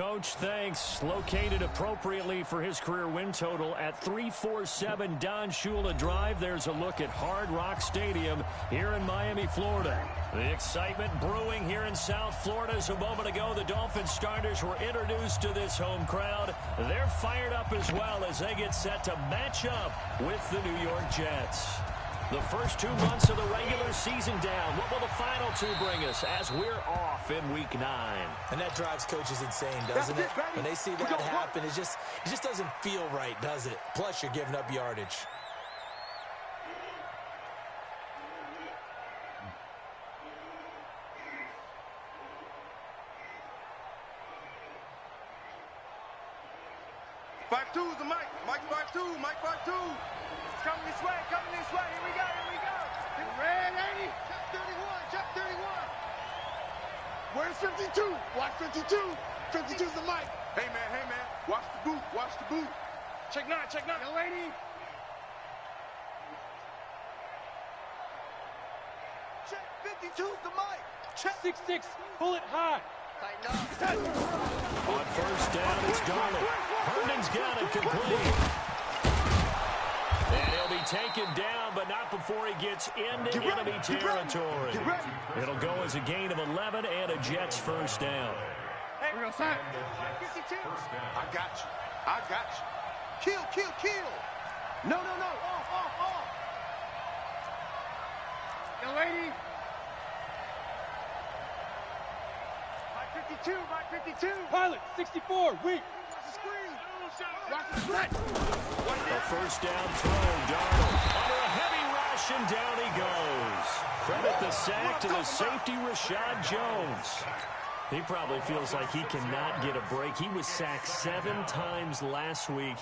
Coach. Thanks. Located appropriately for his career win total at 347 Don Shula Drive. There's a look at Hard Rock Stadium here in Miami, Florida. The excitement brewing here in South Florida. As a moment ago, the Dolphins starters were introduced to this home crowd. They're fired up as well as they get set to match up with the New York Jets. The first 2 months of the regular season down. What will the final 2 bring us as we're off in Week 9? And that drives coaches insane, doesn't it? When they see that happen, it just doesn't feel right, does it? Plus, you're giving up yardage. Five two is the mic. Mike 5-2. Mike 5-2. It's coming this way. Coming this way. Here we go. Here we go. Red 80. Check 31. Check 31. Where's 52? Watch 52. 52 is the mic. Hey, man. Hey, man. Watch the boot. Watch the boot. Check 9. Check 9. Yo, 80. Check 52 is the mic. Check 6-6. Pull it high. On first down, it's Darnold. Herndon's got it complete. And he'll be taken down, but not before he gets into enemy territory. It'll go as a gain of 11 and a Jets first down. Hey, we're going to sign. 52. I got you. I got you. Kill, kill, kill. No, no, no. Off, off, off. Yo, lady. 52, Mike 52. Pilot, 64, weak. Watch the screen. Watch the split. A first down throw, Darnold. Under a heavy rush, and down he goes. Credit the sack to the safety, Rashad Jones. He probably feels like he cannot get a break. He was sacked 7 times last week.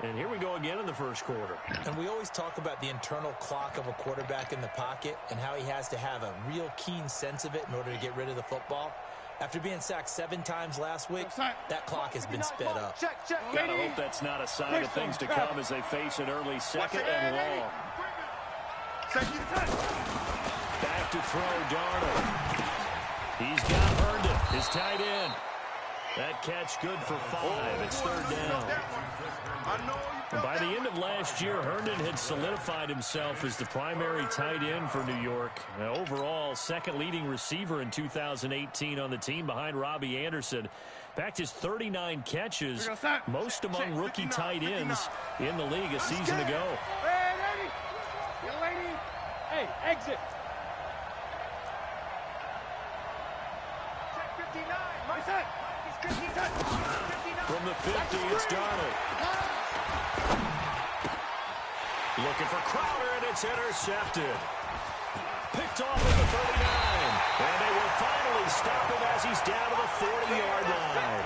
And here we go again in the first quarter. And we always talk about the internal clock of a quarterback in the pocket and how he has to have a real keen sense of it in order to get rid of the football. After being sacked 7 times last week, that clock has been sped up. Gotta hope that's not a sign of things to come as they face an early second and long. Back to throw, Darnold. He's got Herndon, his tight end. That catch good for 5. It's third down. By the end of last year, Herndon had solidified himself as the primary tight end for New York. Overall, second leading receiver in 2018 on the team behind Robbie Anderson. Backed his 39 catches, most among rookie tight ends in the league a season ago. Hey, exit. Check 59. My son. From the 50, it's Darnold. Looking for Crowder, and it's intercepted. Picked off at the 39. And they will finally stop him as he's down to the 40-yard line.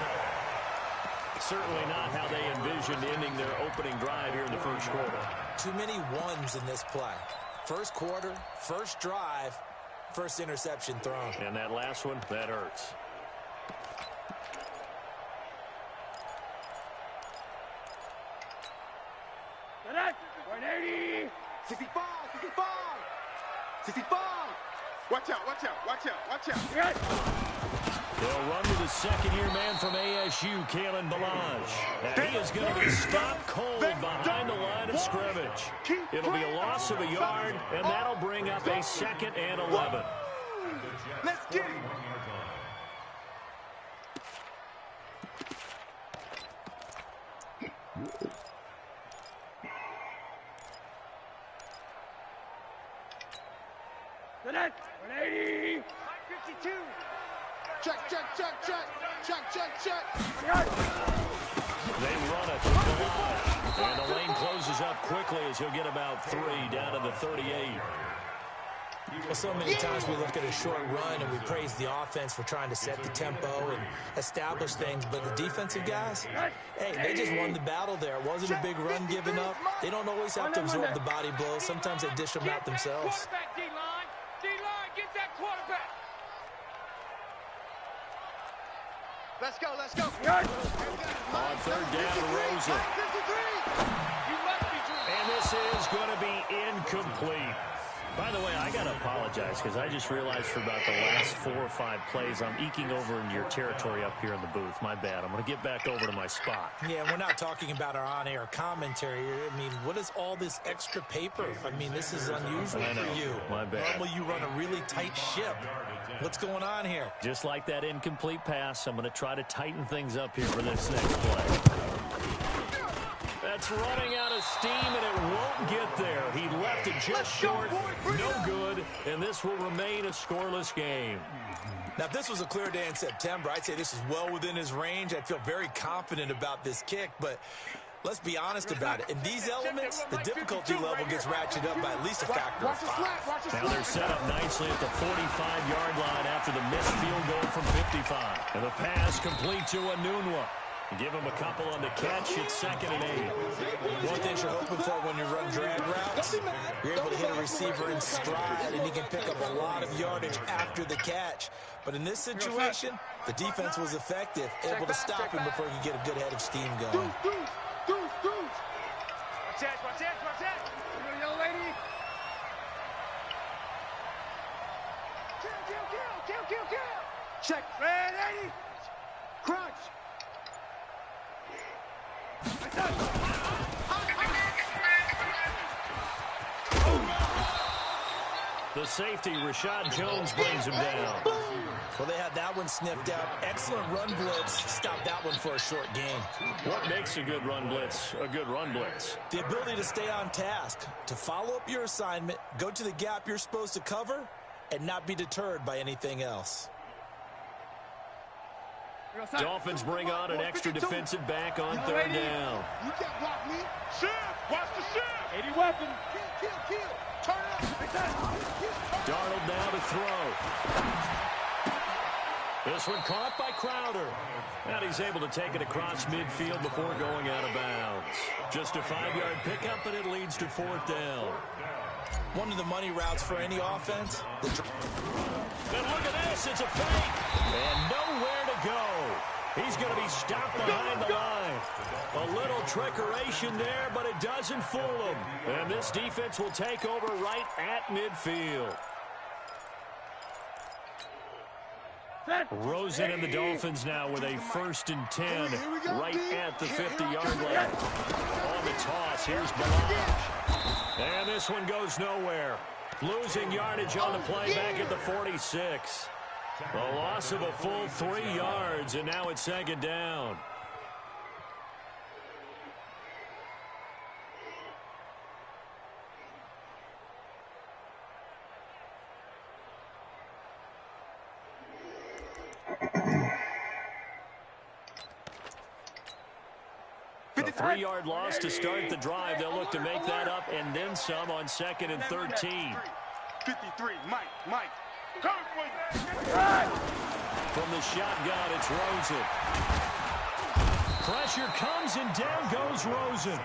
Certainly not how they envisioned ending their opening drive here in the first quarter. Too many ones in this play. First quarter, first drive, first interception thrown. And that last one, that hurts. That 180. 65, 65. 65. Watch out, watch out, watch out, watch out. They'll run to the second-year man from ASU, Kalen Ballage. And he is going to be stopped cold behind the line of scrimmage. It'll be a loss of a yard, and that'll bring up a 2nd and 11. Let's get it. That 180. 52. Check, check, check, check. Check, check, check. They run it to Ballage. And the lane closes up quickly as he'll get about 3 down to the 38. Well, so many times we look at a short run and we praise the offense for trying to set the tempo and establish things, but the defensive guys, hey, they just won the battle there. It wasn't a big run given up. They don't always have to absorb the body blows. Sometimes they dish them out themselves. D-line, get that quarterback. Let's go, let's go. On third down, Rosen. And this is going to be incomplete. By the way, I got to apologize because I just realized for about the last 4 or 5 plays, I'm eking over into your territory up here in the booth. My bad. I'm going to get back over to my spot. Yeah, we're not talking about our on-air commentary. I mean, what is all this extra paper? I mean, this is unusual for you. My bad. Normally you run a really tight ship. What's going on here? Just like that incomplete pass, I'm going to try to tighten things up here for this next play. That's running out of steam, and it won't get there. He left it just short, no good, and this will remain a scoreless game. Now, if this was a clear day in September, I'd say this is well within his range. I'd feel very confident about this kick, but let's be honest about it. In these elements, the difficulty level gets ratcheted up by at least a factor of 5. Now they're set up nicely at the 45-yard line after the missed field goal from 55. And the pass complete to Anunwa. Give him a couple on the catch. It's 2nd and 8. One thing you're hoping for when you run drag routes, you're able to hit a receiver in stride, and he can pick up a lot of yardage after the catch. But in this situation, the defense was effective, able to stop him before he could get a good head of steam going. Watch that. Little young lady. Kill. Check. Ready. Crunch. The safety, Rashad Jones, brings him down. Well, they had that one sniffed out. Excellent run blitz. Stopped that one for a short gain. What makes a good run blitz a good run blitz? The ability to stay on task, to follow up your assignment, go to the gap you're supposed to cover, and not be deterred by anything else. Dolphins bring on an extra defensive back on 3rd down. You can't block me. Shift. Watch the shift. 80 weapon. Kill. Turn up. Darnold now to throw. This one caught by Crowder. And he's able to take it across midfield before going out of bounds. Just a 5-yard pickup, and it leads to 4th down. One of the money routes for any offense. And look at this, it's a fake. And nowhere to go. He's going to be stopped behind the line. A little trickeration there, but it doesn't fool him. And this defense will take over right at midfield. Rosen and the Dolphins now with a 1st and 10 right at the 50-yard line. On the toss, here's Balaj. And this one goes nowhere. Losing yardage on the play back at the 46. A loss of a full 3 yards, and now it's 2nd down. A 3-yard loss to start the drive. They'll look to make that up and then some on 2nd and 13. 53, Mike. From the shotgun, it's Rosen. Pressure comes, and down goes Rosen.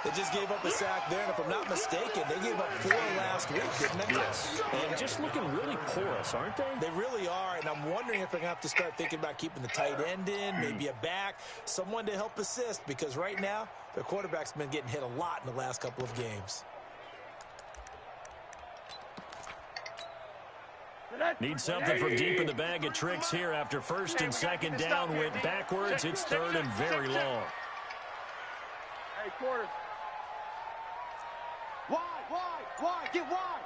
They just gave up a sack there, and if I'm not mistaken, they gave up 4 last week, didn't they? Yes. And just looking really porous, aren't they? They really are, and I'm wondering if they're going to have to start thinking about keeping the tight end in, maybe a back, someone to help assist, because right now, their quarterback's been getting hit a lot in the last couple of games. Need something from deep in the bag of tricks here after 1st and 2nd down went backwards. It's 3rd and very long. Hey, quarters. Wide. Get wide.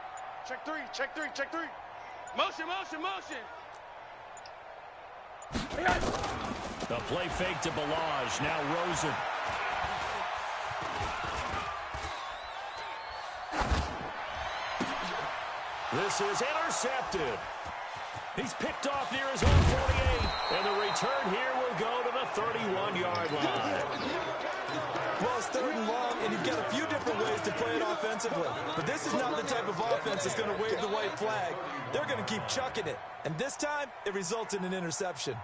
Check three. Motion. The play fake to Balaj. Now Rosen. This is intercepted. He's picked off near his own 48. And the return here will go to the 31-yard line. Well, it's 3rd and long, and you've got a few different ways to play it offensively. But this is not the type of offense that's going to wave the white flag. They're going to keep chucking it. And this time, it results in an interception.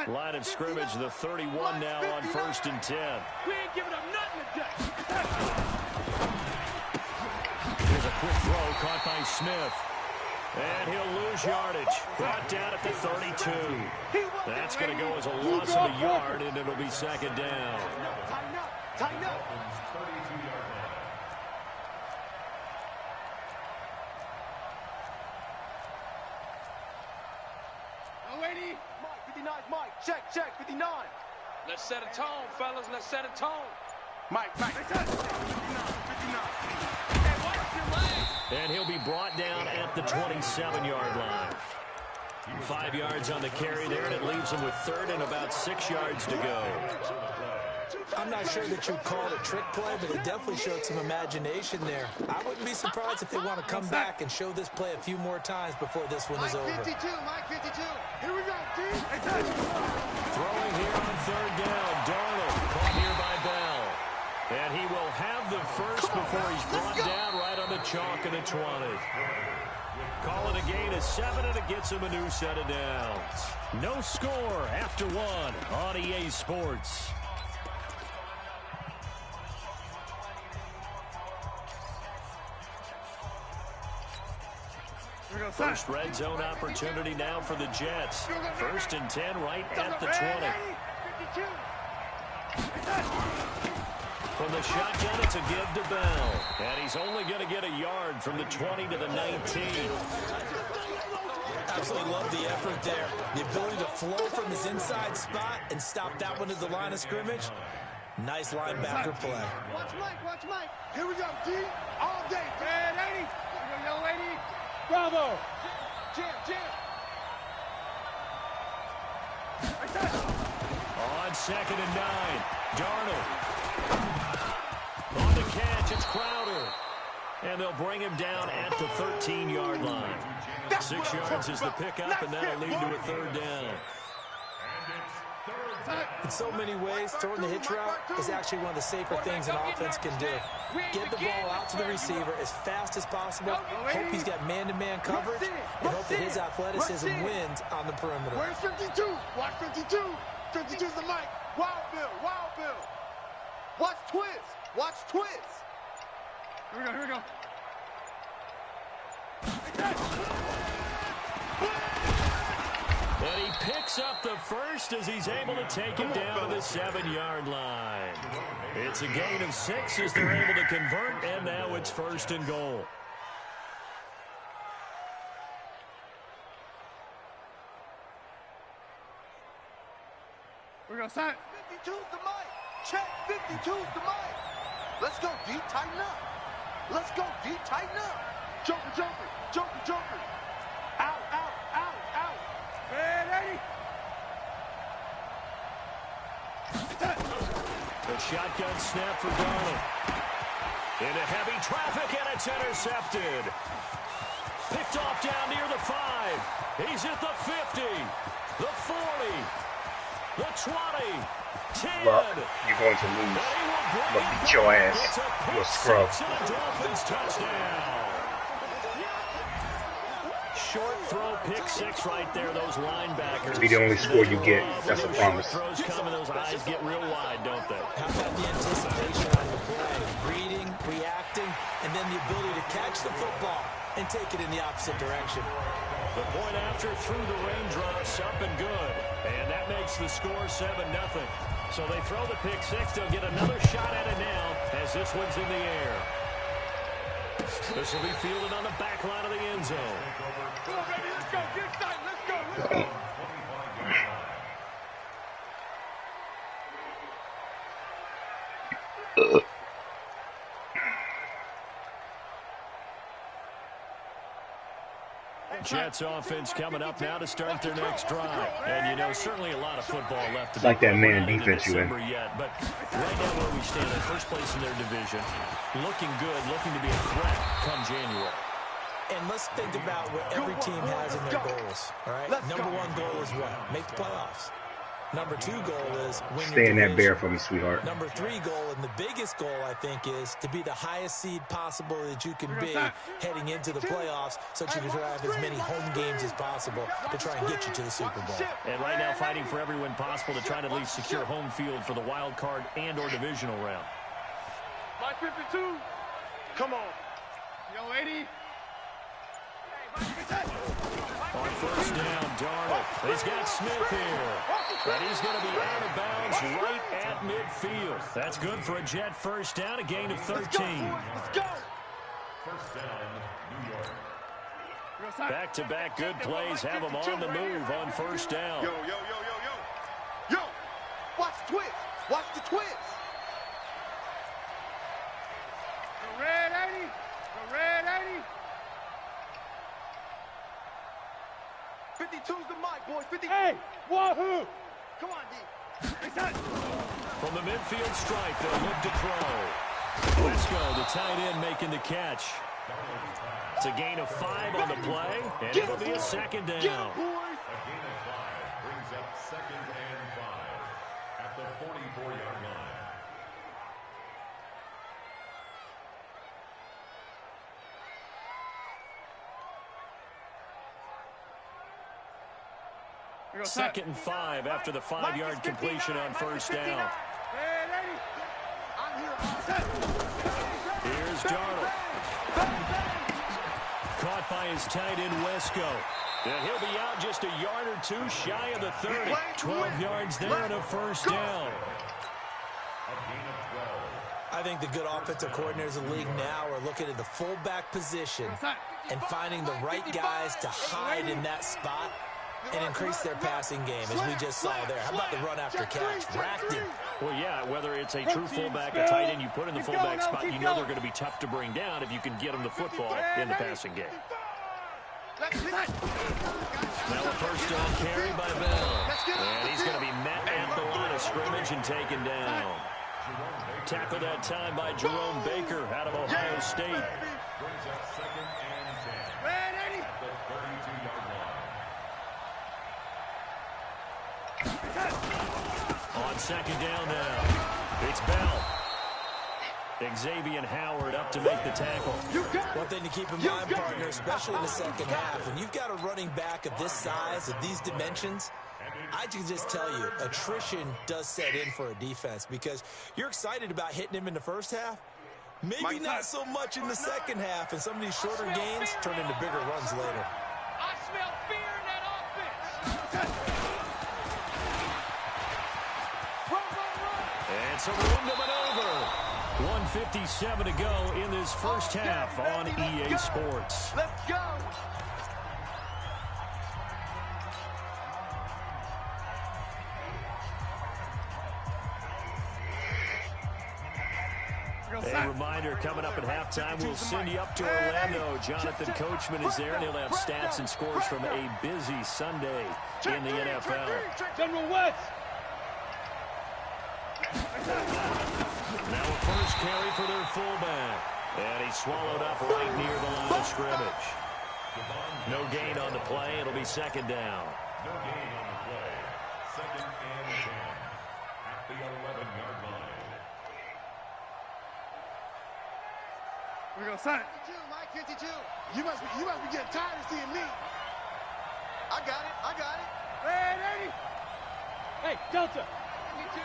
Line of scrimmage, the 31 now on 1st and 10. We ain't giving up nothing today. Here's a quick throw caught by Smith. And he'll lose yardage. Brought down at the 32. That's going to go as a loss of a yard, and it'll be second down. Tighten up. Tighten up. Lady. Mike, 59, Mike. Check, 59. Let's set a tone, fellas. Let's set a tone. Mike. 59. And he'll be brought down at the 27-yard line. 5 yards on the carry there, and it leaves him with third and about 6 yards to go. I'm not sure that you'd call it a trick play, but it definitely showed some imagination there. I wouldn't be surprised if they want to come back and show this play a few more times before this one is over. Mike 52. Here we go, D. Throwing here on third down. Darnold caught here by Bell. And he will have the first before he's brought down right on the chalk at the 20. Calling a gain of 7, and it gets him a new set of downs. No score after 1 on EA Sports. First red zone opportunity now for the Jets. 1st and 10 right at the 20. From the shotgun, it's a give to Bell. And he's only going to get a yard from the 20 to the 19. Absolutely love the effort there. The ability to flow from his inside spot and stop that one at the line of scrimmage. Nice linebacker play. Watch Mike. Here we go, D. All day. Red 80. Here we go, lady. Bravo. Jam. On 2nd and 9. Darnold. On the catch, it's Crowder. And they'll bring him down at the 13-yard line. 6 yards is the pickup, and that'll lead to a third down. In so many ways, throwing the hitch route is actually one of the safer things an offense can do. Get the ball out to the receiver as fast as possible, hope he's got man-to-man coverage, and hope that his athleticism wins on the perimeter. Where's 52? Watch 52. 52's the mic. Wild Bill. Watch Twiz. Here we go. And he picks up the first as he's able to take it down to the 7-yard line. It's a gain of 6 as they're able to convert, and now it's 1st and goal. We're going to sign. 52's the mic. Check. 52's the mic. Let's go, D. Tighten up. Joker. Out. Red 80. The shotgun snap for Darnold. Into heavy traffic, and it's intercepted. Picked off down near the 5. He's at the 50, the 40, the 20, 10. Well, you're going to lose. I'm going to beat your ass. You're a scrub. Dolphins touchdown. Short throw, pick 6 right there, those linebackers. Be the only score you get. That's a promise. Throws come and those eyes get real wide, don't they? How about the anticipation on the play? Reading, reacting, and then the ability to catch the football and take it in the opposite direction. The point after through the raindrops, up and good. And that makes the score 7-0. So they throw the pick 6. They'll get another shot at it now as this one's in the air. This will be fielded on the back line of the end zone. Come on, baby, let's go. Get excited. Let's go. Jets offense coming up now to start their next drive. And, you know, certainly a lot of football left to It's like that man defense you in. Yet, but right now where we stand, in first place in their division, looking good, looking to be a threat come January. And let's think about what every team has in their goals, all right? Number 1 goal is what? Make the playoffs. Number 2 goal is win Stay in your that division. bear for me, sweetheart. Number 3 goal, and the biggest goal, I think, is to be the highest seed possible that you can be heading into the playoffs so that you can drive as many home games as possible to try and get you to the Super Bowl. And right now fighting for every win possible to try to at least secure home field for the wild card and or divisional round. My 52. Come on. Yo, lady. Hey, first down. Darnold. He's got Smith here. And he's going to be out of bounds right at midfield. That's good for a Jet first down, a gain of 13. Let's go. First down, New York. Back-to-back good plays have them on the move on first down. Yo, yo, yo, yo, yo. Yo, watch the twist. Watch the twist. The red 80. The red 80. 52's the mic, boys. 50. Hey, wahoo. Come on, D. From the midfield stripe, they'll look to throw. Wesco, the tight end, making the catch. It's a gain of 5 on the play, and it'll be a second down. A gain of 5 brings up 2nd and 5 at the 44-yard line. Second and 5 after the 5-yard completion on first down. Here's Darnold. Caught by his tight end, Wesco. And he'll be out just a yard or two shy of the 30. 12 yards there and a first down. I think the good offensive coordinators of the league now are looking at the fullback position and finding the right guys to hide in that spot and increase their passing game, as we just saw there. How about the run after catch? Racked him. Well, yeah, whether it's a true fullback, a tight end you put in the fullback spot, you know they're going to be tough to bring down if you can get them the football in the passing game. Now a first down carry by Bell. And he's going to be met at the line of scrimmage and taken down. Tackled that time by Jerome Baker out of Ohio State. Brings up 2nd and 10 at the 32-yard line. On second down now, it's Bell. Xavier Howard up to make the tackle. One thing to keep in mind, partner, especially in the second half, when you've got a running back of this size, of these dimensions, I can just tell you, attrition does set in for a defense, because you're excited about hitting him in the first half. Maybe not so much in the second half, and some of these shorter gains turn into bigger runs later. I smell fear in that offense. And some room to maneuver. 1:57 to go in this first half on EA Sports. Let's go. A reminder, coming up at halftime, we'll send you up to Orlando. Jonathan Coachman is there, and he'll have stats and scores from a busy Sunday in the NFL. General West. Now a first carry for their fullback. And he's swallowed up right near the line of scrimmage. No gain on the play. It'll be second down. No gain on the play. 2nd and 10 at the 11-yard line. We're going to sign. 52, Mike, 52. You must be getting tired of seeing me. I got it. Red 80. Hey, Delta. 52.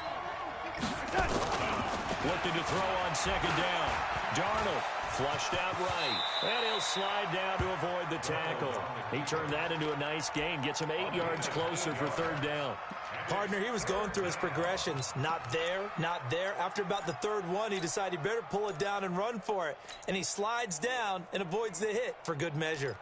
Looking to throw on second down. Darnold flushed out right. And he'll slide down to avoid the tackle. He turned that into a nice gain. Gets him 8 yards closer for third down. Partner, he was going through his progressions. Not there, not there. After about the third one, he decided he better pull it down and run for it. And he slides down and avoids the hit for good measure.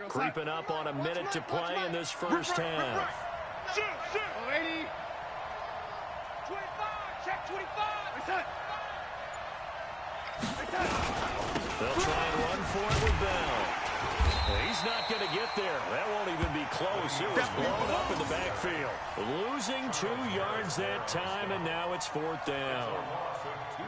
Creeping up on a minute to play in this first half. Shoot. 80. 25. Check 25. They'll try and run for it with Bell. He's not going to get there. That won't even be close. It was blown up in the backfield. Losing 2 yards that time, and now it's fourth down.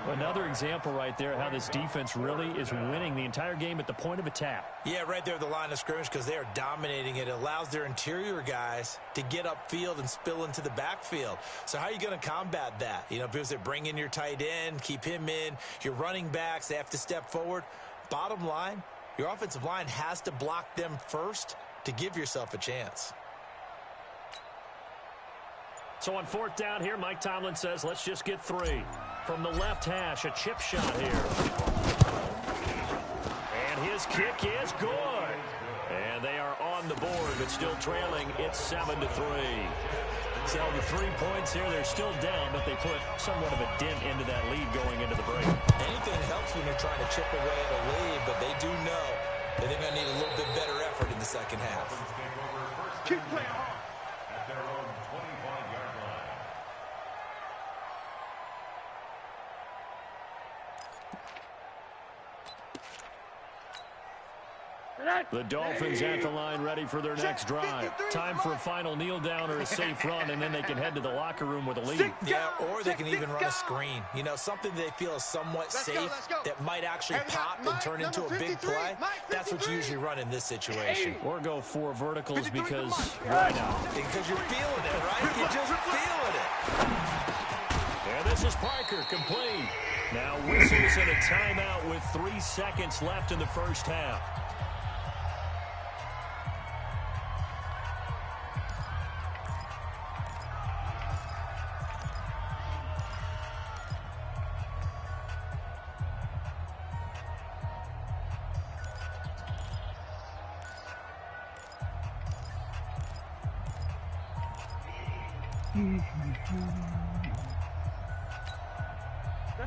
Another example right there how this defense really is winning the entire game at the point of attack. Yeah, right there at the line of scrimmage, because they are dominating it. It allows their interior guys to get upfield and spill into the backfield. So how are you going to combat that? You know, because they bring in your tight end, keep him in. Your running backs, they have to step forward. Bottom line, your offensive line has to block them first to give yourself a chance. So on fourth down here, Mike Tomlin says, let's just get 3. from the left hash, a chip shot here. And his kick is good. And they are on the board, but still trailing. It's 7-3. So the 3 points here, they're still down, but they put somewhat of a dent into that lead going into the break. Anything helps when you're trying to chip away at a lead, but they do know that they're going to need a little bit better effort in the second half. Keep playing hard. At their own 25-yard line. The Dolphins at the line ready for their next drive. Time for a final kneel down or a safe run, and then they can head to the locker room with a lead. Yeah, or they can even run a screen. You know, something they feel is somewhat safe that might actually pop and turn into a big play. That's what you usually run in this situation. Or go 4 verticals because why not? Because you're feeling it, right? You're just feeling it. And this is Parker, complete. Now whistles and a timeout with 3 seconds left in the first half.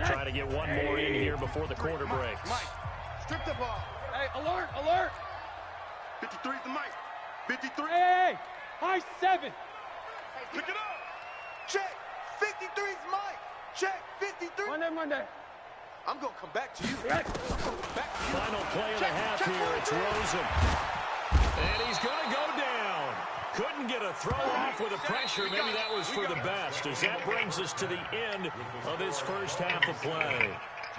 Try to get one more in here before the quarter breaks. Mike, strip the ball. Hey, alert, alert. 53's the Mike. 53. Hey, high 7. Pick it up. Check. 53's Mike. Check. 53. Monday. I'm going to come back to you. Back to you. Final play of the half here. It's Rosen. And he's going to go down. Couldn't get a throw off with the pressure. Maybe that was for the best, as that brings us to the end of this first half of play.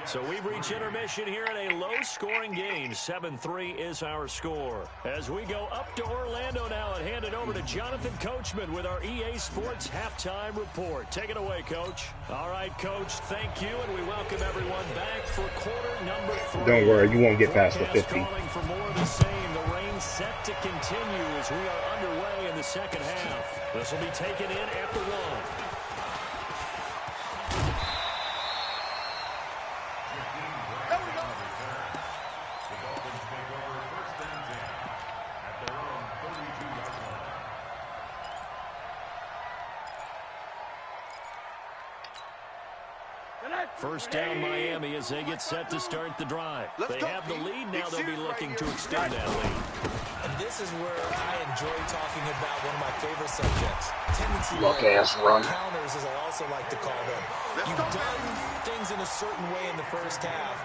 So we've reached intermission here in a low-scoring game. 7-3 is our score. As we go up to Orlando now and hand it over to Jonathan Coachman with our EA Sports Halftime Report. Take it away, Coach. All right, Coach, thank you, and we welcome everyone back for quarter number 3. Don't worry, you won't get past the 50. Calling for more of the same. The rain set to continue as we are underway in the second half. This will be taken in at the 1. First down Miami as they get set to start the drive. They have the lead now. They'll be looking to extend that lead. And this is where I enjoy talking about one of my favorite subjects. Tendency run. Counters, as I also like to call them. You've done things in a certain way in the first half,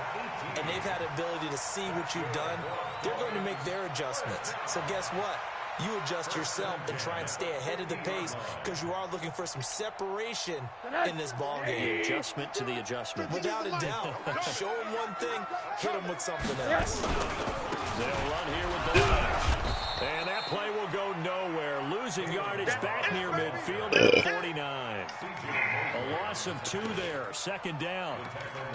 and they've had the ability to see what you've done. They're going to make their adjustments. So guess what? You adjust yourself and try and stay ahead of the pace because you are looking for some separation in this ball game. Adjustment to the adjustment. Without a doubt. Show them one thing, hit them with something else. They'll run here with the launch. And that play will go nowhere. Losing yardage back near midfield at 49. A loss of 2 there. Second down.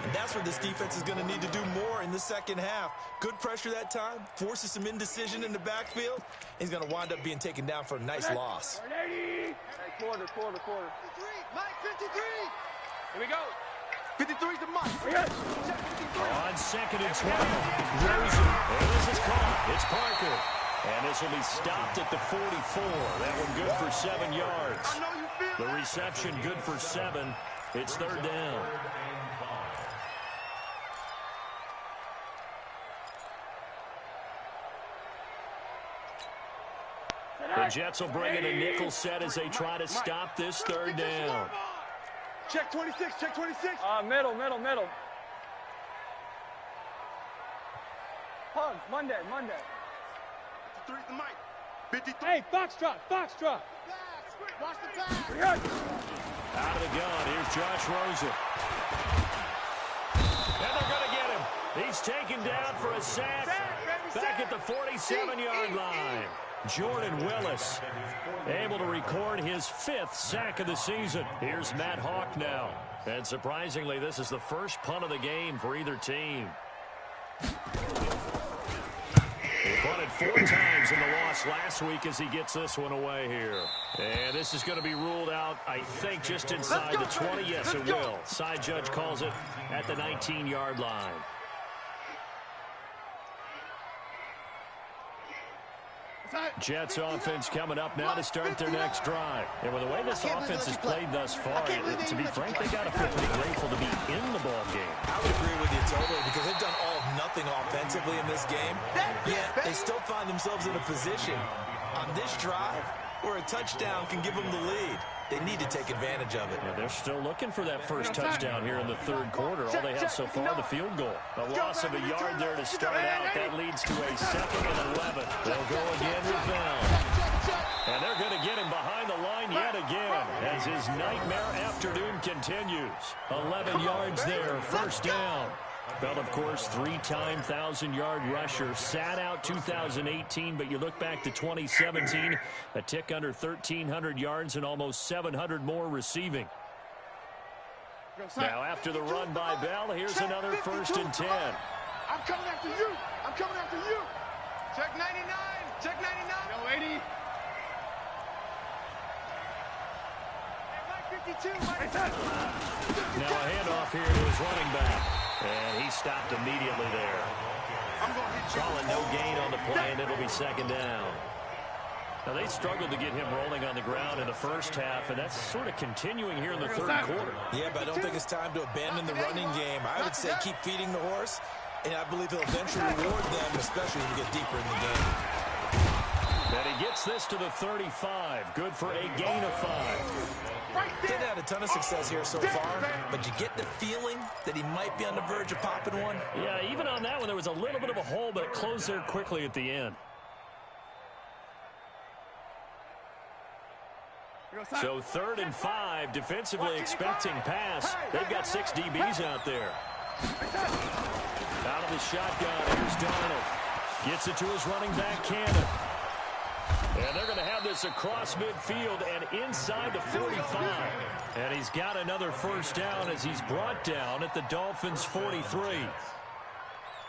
And that's where this defense is going to need to do more in the second half. Good pressure that time. Forces some indecision in the backfield. He's going to wind up being taken down for a nice loss. Hey, quarter. 53. Mike, 53. Here we go. 53's the Mike. Check 53. On 2nd and 12. Rosen. And this is caught. It's Parker. And this will be stopped at the 44. That one good for 7 yards. I know you feel The reception good for 7. It's third down. The Jets will bring in a nickel set as they try to stop this third down. Check 26. Check 26. Middle. Hugs, Monday. 53's the Mike. 53. Hey, Foxtrot. Watch the pass. Out of the gun, here's Josh Rosen. And they're going to get him. He's taken down for a sack back at the 47-yard line. Jordan Willis able to record his 5th sack of the season. Here's Matt Hawk now. And surprisingly, this is the first punt of the game for either team. They punted 4 times in the loss last week as he gets this one away here. And this is going to be ruled out, I think, just inside the 20. Yes, it will. Side judge calls it at the 19-yard line. Jets offense coming up now to start their next drive. And with the way this offense has played thus far, to be frank, they got to feel pretty grateful to be in the ball game. I would agree with you totally because they've done all of nothing offensively in this game. Yet they still find themselves in a position on this drive where a touchdown can give them the lead. They need to take advantage of it. Yeah, they're still looking for that first touchdown here in the third quarter. All they have so far, the field goal. A loss of a yard there to start out. That leads to a 2nd and 11. They'll go again with Bell. And they're going to get him behind the line yet again as his nightmare afternoon continues. 11 yards there, first down. Bell, of course, 3-time 1,000-yard rusher. Sat out 2018, but you look back to 2017, a tick under 1,300 yards and almost 700 more receiving. Now, after the run by Bell, here's another 1st and 10. I'm coming after you. I'm coming after you. Check 99. Check 99. No, 80. Now a handoff here to his running back. And he stopped immediately there. Calling no gain on the play, and it'll be 2nd down. Now, they struggled to get him rolling on the ground in the first half, and that's sort of continuing here in the third quarter. Yeah, but I don't think it's time to abandon the running game. I would say keep feeding the horse, and I believe he'll eventually reward them, especially when we get deeper in the game. And he gets this to the 35. Good for a gain of 5. Didn't have a ton of success here so far, but you get the feeling that he might be on the verge of popping one. Yeah, even on that one, there was a little bit of a hole, but it closed there quickly at the end. So 3rd and 5, defensively expecting pass. They've got 6 DBs out there. Out of the shotgun, here's Donald. Gets it to his running back, Cannon. And they're going to have this across midfield and inside the 45. And he's got another first down as he's brought down at the Dolphins' 43.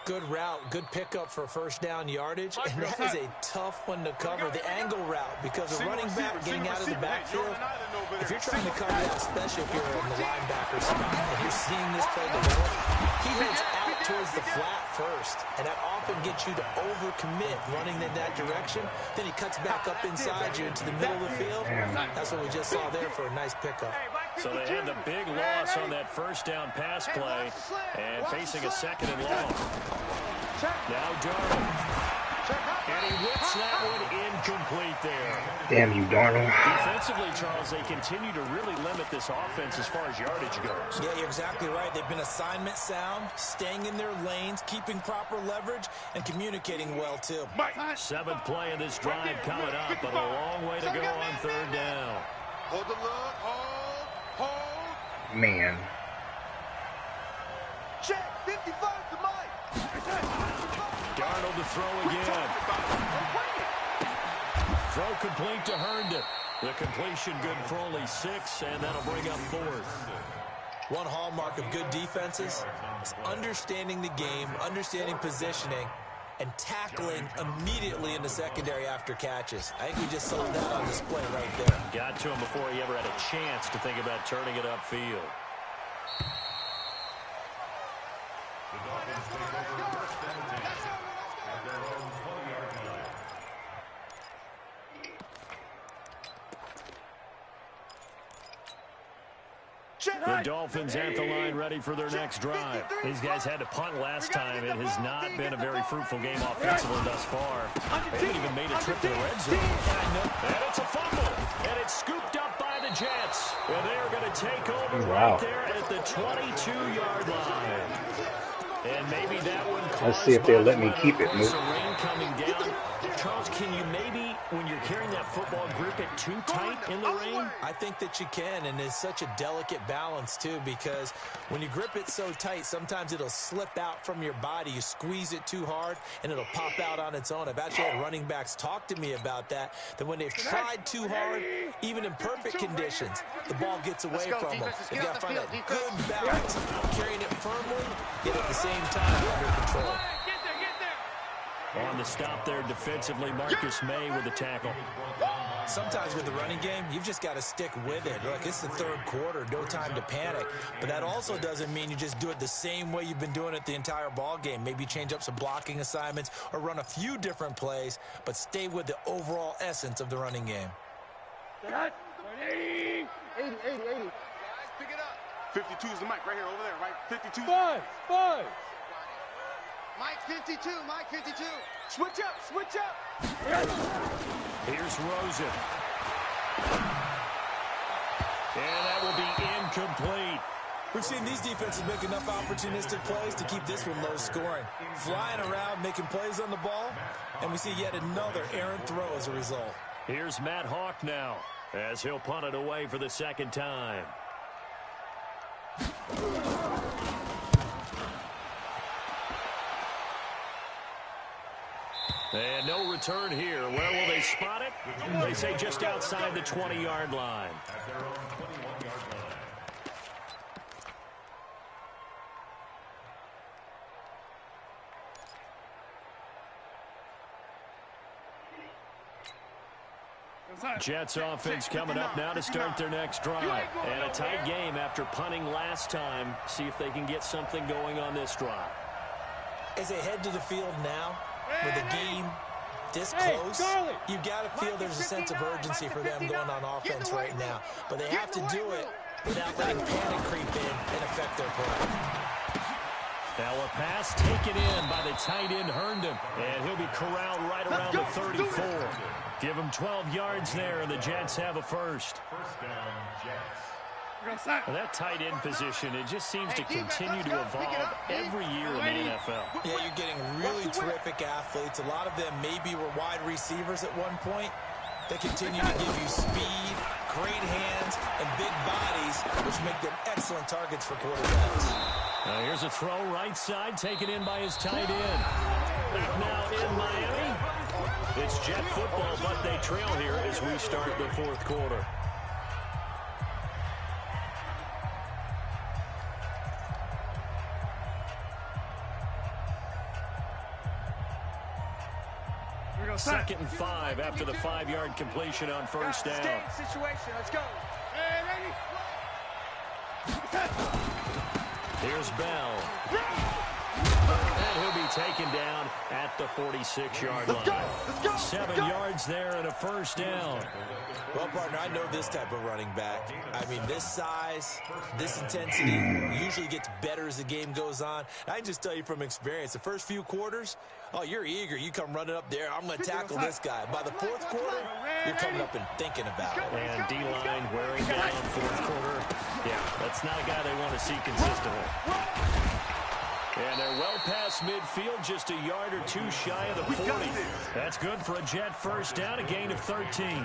Good route, good pickup for first down yardage, and that is a tough one to cover, the angle route, because a running back getting out of the backfield, if you're trying to cover that, especially if you're in the linebacker spot, and you're seeing this play develop, he heads out towards the flat first, and that often gets you to overcommit running in that direction. Then he cuts back up inside you into the middle of the field. That's what we just saw there for a nice pickup. So they had the big loss on that first down pass play and facing a 2nd and long. Now Darnold. And he whips that one incomplete there. Damn you, Darnold. Defensively, Charles, they continue to really limit this offense as far as yardage goes. Yeah, you're exactly right. They've been assignment sound, staying in their lanes, keeping proper leverage, and communicating well, too. 7th play of this drive coming up, but a long way to go on 3rd down. Hold the look. Hold. Man. Check. 55 to Mike. Darnold to throw again. Throw complete to Herndon. The completion good for only 6, and that'll bring up 4th. One hallmark of good defenses is understanding the game, understanding positioning, and tackling immediately in the secondary after catches. I think we just saw that on display right there. Got to him before he ever had a chance to think about turning it upfield. The Dolphins take over 1st and 10 at their own 20-yard line. The Dolphins at the line ready for their next drive. These guys had to punt last time. It has not been a very fruitful game offensively thus far. They haven't even made a trip to the red zone. And it's a fumble. And it's scooped up by the Jets. And they are going to take over right there at the 22-yard line. And maybe that one. Let's see if they'll let me keep it. Rain coming down. Charles, can you maybe, when you're carrying that football, grip it too tight in the rain? I think that you can, and it's such a delicate balance, too, because when you grip it so tight, sometimes it'll slip out from your body. You squeeze it too hard, and it'll pop out on its own. I've actually had running backs talk to me about that when they've tried too hard, even in perfect conditions, the ball gets away from them. You've got to find that good balance, carrying it firmly, yet at the same time under control. On the stop there defensively, Marcus May with the tackle. Sometimes with the running game, you've just got to stick with it. Look, it's the third quarter, no time to panic. But that also doesn't mean you just do it the same way you've been doing it the entire ball game. Maybe change up some blocking assignments or run a few different plays, but stay with the overall essence of the running game. 80. Guys, pick it up. 52 is the mic right here, over there, right? 52. Five. Mike 52, Mike 52. Switch up. Here's Rosen. And that will be incomplete. We've seen these defenses make enough opportunistic plays to keep this one low scoring. Flying around, making plays on the ball, and we see yet another errant throw as a result. Here's Matt Hawk now, as he'll punt it away for the second time. And no return here. Where will they spot it? They say just outside the 20-yard line. At their own 21-yard line. Jets offense coming up now to start their next drive. And a tight game after punting last time. See if they can get something going on this drive. As they head to the field now, with the game this close, you've got to feel there's a sense of urgency for them going on offense right now. But they have to do it without letting panic creep in and affect their play. Now a pass taken in by the tight end Herndon. And he'll be corralled right around the 34. Give him 12 yards there, and the Jets have a first. First down, Jets. Well, that tight end position, it just seems to continue to evolve every year in the NFL. Yeah, you're getting really terrific athletes. A lot of them maybe were wide receivers at one point. They continue to give you speed, great hands, and big bodies, which make them excellent targets for quarterbacks. Now here's a throw right side, taken in by his tight end. Back now in Miami. It's Jet football, but they trail here as we start the fourth quarter. Second and 5 after the 5-yard completion on first down. Situation, let's go. Here's Bell. And he'll be taken down at the 46-yard line. 7 yards there and a first down. Well, partner, I know this type of running back. I mean, this size, this intensity usually gets better as the game goes on. I can just tell you from experience, the first few quarters, oh, you're eager. You come running up there, I'm going to tackle this guy. By the fourth quarter, you're coming up and thinking about it. And D-line wearing down fourth quarter. Yeah, that's not a guy they want to see consistently. And they're well past midfield, just a yard or two shy of the 40. That's good for a Jet first down, a gain of 13.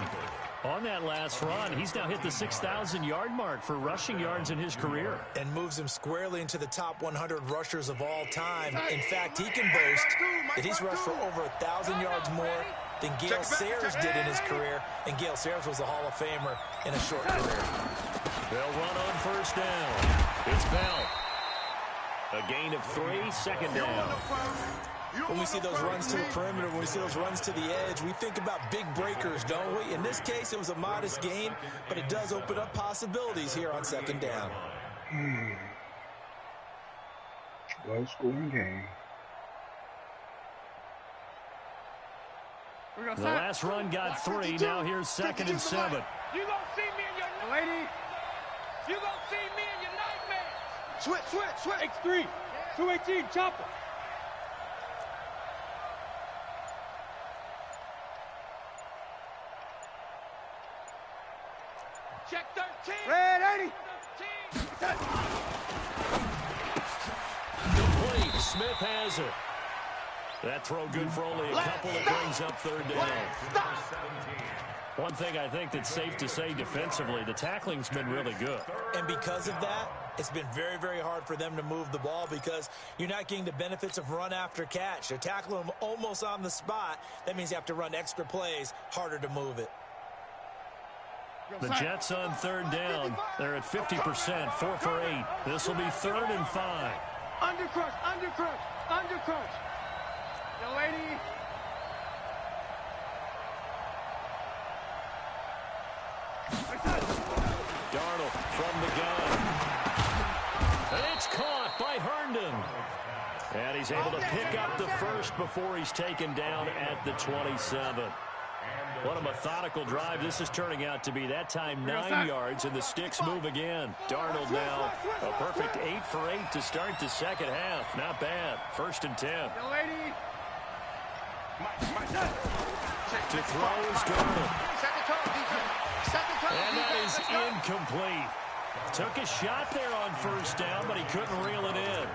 On that last run, he's now hit the 6,000-yard mark for rushing yards in his career. And moves him squarely into the top 100 rushers of all time. In fact, he can boast that he's rushed for over 1,000 yards more than Gale Sayers did in his career. And Gale Sayers was a Hall of Famer in a short career. They'll run on first down. It's Bell. A gain of 3, second down. When we see those runs to the perimeter, when we see those runs to the edge, we think about big breakers, don't we? In this case, it was a modest gain, but it does open up possibilities here on second down. Low-scoring game. The last run got 3. Now here's second and 7. You gonna see me in your lady. You gonna see me in your nightmare. Switch. X3, 218, chopper. Check 13. Red 80. 13. Complete. Smith has it. That throw good for only a couple. It brings up third down. One thing I think that's safe to say defensively, the tackling's been really good. And because of that, it's been very, very hard for them to move the ball because you're not getting the benefits of run after catch. They're tackling them almost on the spot. That means you have to run extra plays, harder to move it. The Jets on third down. They're at 50%, 4 for 8. This will be 3rd and 5. Undercrush. Yo, lady. Darnold from the gun. And it's caught by Herndon. And he's able to pick up the first before he's taken down at the 27. What a methodical drive this is turning out to be. That time 9 yards, and the sticks move again. Darnold now a perfect 8 for 8 to start the second half. Not bad. 1st and 10. To throw is Darnold. And that is incomplete. Took a shot there on 1st down, but he couldn't reel it in.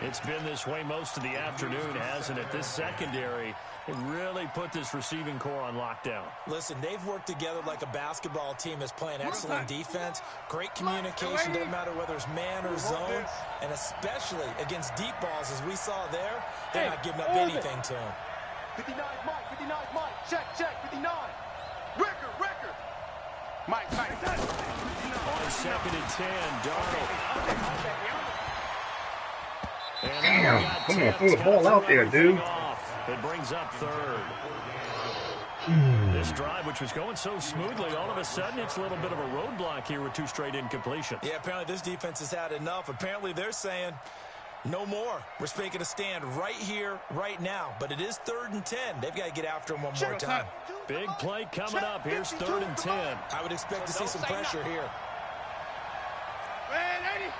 It's been this way most of the afternoon, hasn't it? This secondary really put this receiving core on lockdown. Listen, they've worked together like a basketball team that's playing excellent defense. Great communication, doesn't matter whether it's man or zone. And especially against deep balls, as we saw there, they're not giving up anything to him. 59, Mike, 59, Mike. Check, 59. Record. Mike. On 2nd and 10, Darnold. Damn, come on, throw the ball out there, dude. It brings up 3rd. This drive, which was going so smoothly, all of a sudden it's a little bit of a roadblock here with 2 straight incompletions. Yeah, apparently this defense has had enough. Apparently they're saying no more. We're making a stand right here, right now. But it is 3rd and 10. They've got to get after him one more time. Big play coming up. Here's 3rd and 10. I would expect to see some pressure here. Hey,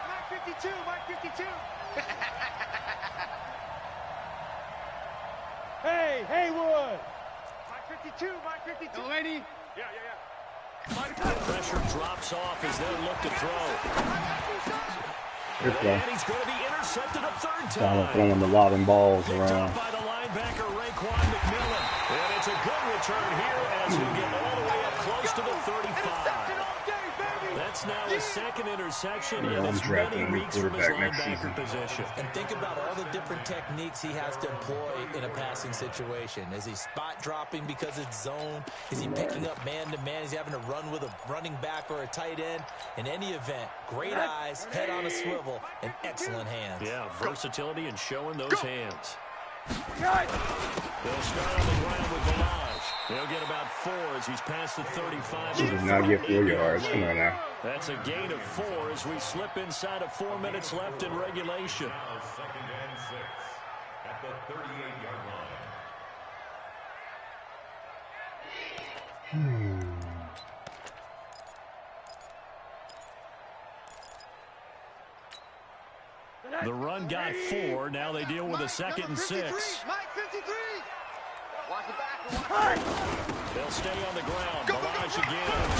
Mike 52, Mike 52. Hey, Haywood. Mike 52, Mike 52. The lady. Yeah. Pressure drops off as they look to throw. And he's going to be intercepted a 3rd time. Donald throwing the lobbing balls Picked around. up by the linebacker, Raekwon McMillan. And it's a good return here as we get all the way up close to the 35. That's now the 2nd interception in as many weeks from his linebacker position. And think about all the different techniques he has to employ in a passing situation. Is he spot dropping because it's zone? Is he picking up man-to-man? Is he having to run with a running back or a tight end? In any event, great eyes, head on a swivel, and excellent hands. Yeah, versatility and showing those hands. They'll start on the ground with Balaj. They'll get about 4 as he's past the 35. He did not get 4 yards. Come on now. That's a gain of 4 as we slip inside of 4 minutes left in regulation. Now 2nd and 6 at the 38-yard line. The run got 4. Now they deal with a 2nd and 6. Mike 53. Watch the back. They'll stay on the ground. Balaj again.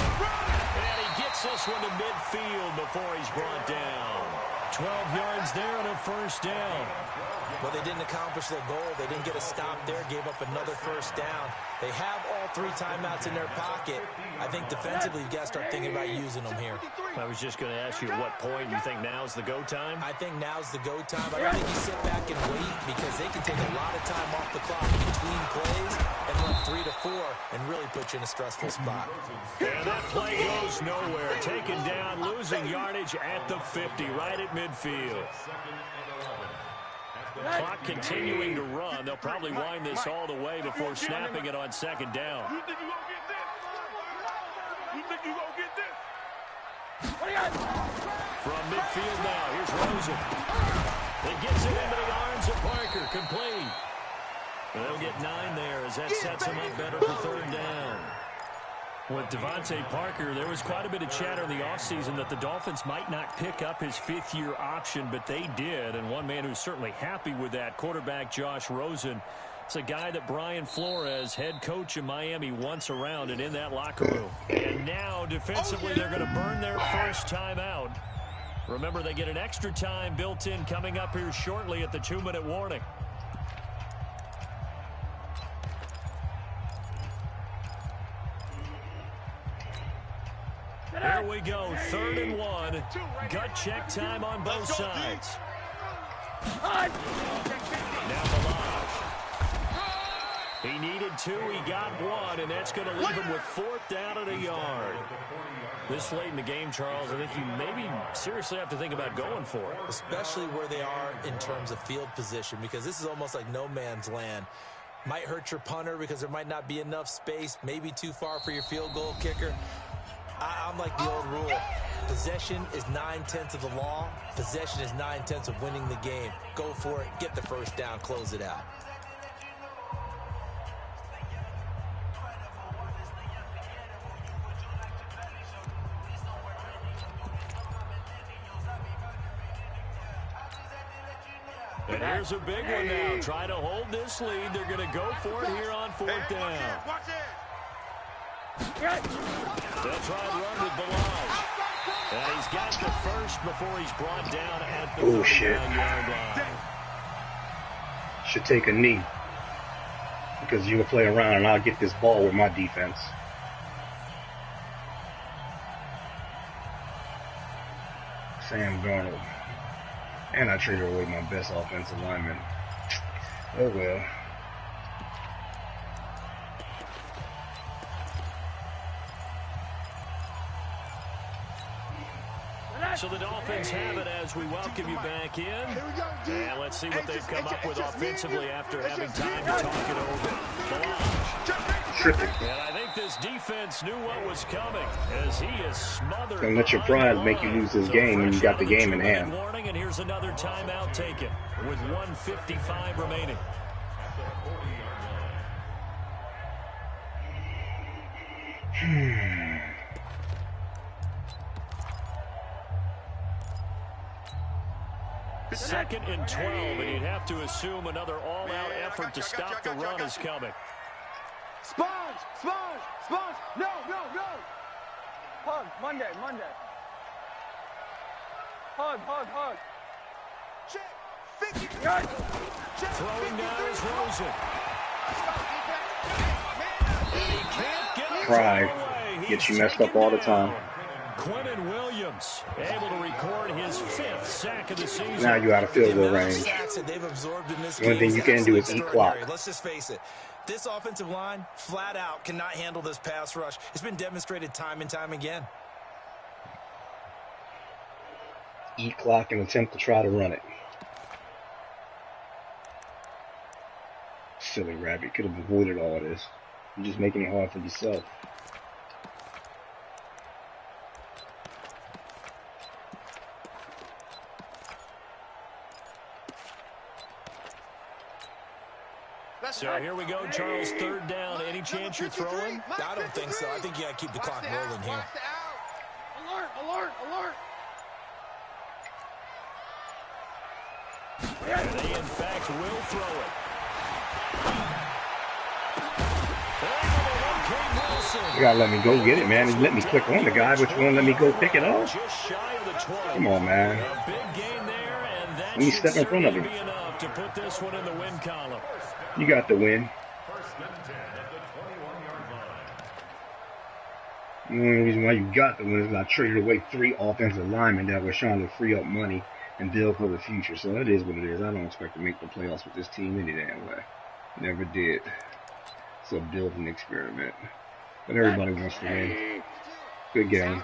And he gets this one to midfield before he's brought down. 12 yards there and a 1st down. Well, they didn't accomplish their goal. They didn't get a stop there, gave up another 1st down. They have all 3 timeouts in their pocket. I think defensively you've got to start thinking about using them here. I was just going to ask you at what point you think now's the go time? I think now's the go time. I don't think you sit back and wait because they can take a lot of time off the clock between plays and run 3 to 4 and really put you in a stressful spot. And that play goes nowhere. Taken down, losing yardage at the 50, right at midfield. Clock continuing to run. They'll probably wind this all the way before snapping it on 2nd down. You think you gonna get this? You think you gonna get this? From midfield now, here's Rosen. He gets it into the arms of Parker, complete. They'll get 9 there as that sets him up better for 3rd down. With Devontae Parker, there was quite a bit of chatter in the offseason that the Dolphins might not pick up his 5th-year option, but they did. And one man who's certainly happy with that, quarterback Josh Rosen. It's a guy that Brian Flores, head coach in Miami, wants around and in that locker room. And now, defensively, they're going to burn their 1st time out. Remember, they get an extra time built in coming up here shortly at the 2-minute warning. Here we go, 3rd and 1. Gut check time on both sides. Now Balaj. He needed 2, he got 1, and that's going to leave him with 4th down and a yard. This late in the game, Charles, I think you maybe seriously have to think about going for it. Especially where they are in terms of field position, because this is almost like no man's land. Might hurt your punter because there might not be enough space, maybe too far for your field goal kicker. I'm like the old rule. Possession is 9/10 of the law. Possession is 9/10 of winning the game. Go for it. Get the first down. Close it out. And here's a big one now. Trying to hold this lead. They're going to go for it here on 4th down. Watch it. They'll try and run with the line. And he's got the first before he's brought down at the 49-yard line. Should take a knee. Because you will play around and I'll get this ball with my defense. Sam Darnold. And I traded away my best offensive lineman. Oh well. So the Dolphins have it as we welcome you back in. And let's see what they've come up with offensively after having time to talk it over. Tripping. And I think this defense knew what was coming as he is smothered. Don't let your pride make you lose this game when you got the game in hand. Warning, and here's another timeout taken with 1:55 remaining. Second and 12, and you'd have to assume another all-out effort to stop the run is coming. Sponge! Sponge! Sponge! No, no, no! Hug, Monday. Hug. Check. 50. Throwing down is Rosen. And he can't get it Pride away. gets you messed up all the time. Quentin Williams able to record his 5th sack of the season. Now you out of field goal range. They've absorbed in this The only thing you can do is eat clock. Let's just face it. This offensive line, flat out, cannot handle this pass rush. It's been demonstrated time and time again. Eat clock and attempt to try to run it. Silly rabbit. Could have avoided all of this. You're just making it hard for yourself. So here we go, Charles, 3rd down. Any chance you're throwing? I don't think so. I think you got to keep the clock rolling here. Alert! And they, in fact, will throw it. You gotta let me go get it, man. You let me click on the guy, but you won't let me go pick it up. Just shy of the 20. Come on, man. A big gain there, and that Let me step in front of him. be enough to put this one in the win column. You got the win. The only reason why you got the win is I traded away 3 offensive linemen that were trying to free up money and build for the future. So that is what it is. I don't expect to make the playoffs with this team any damn way. Never did. It's a building experiment. But everybody wants to win. Good game.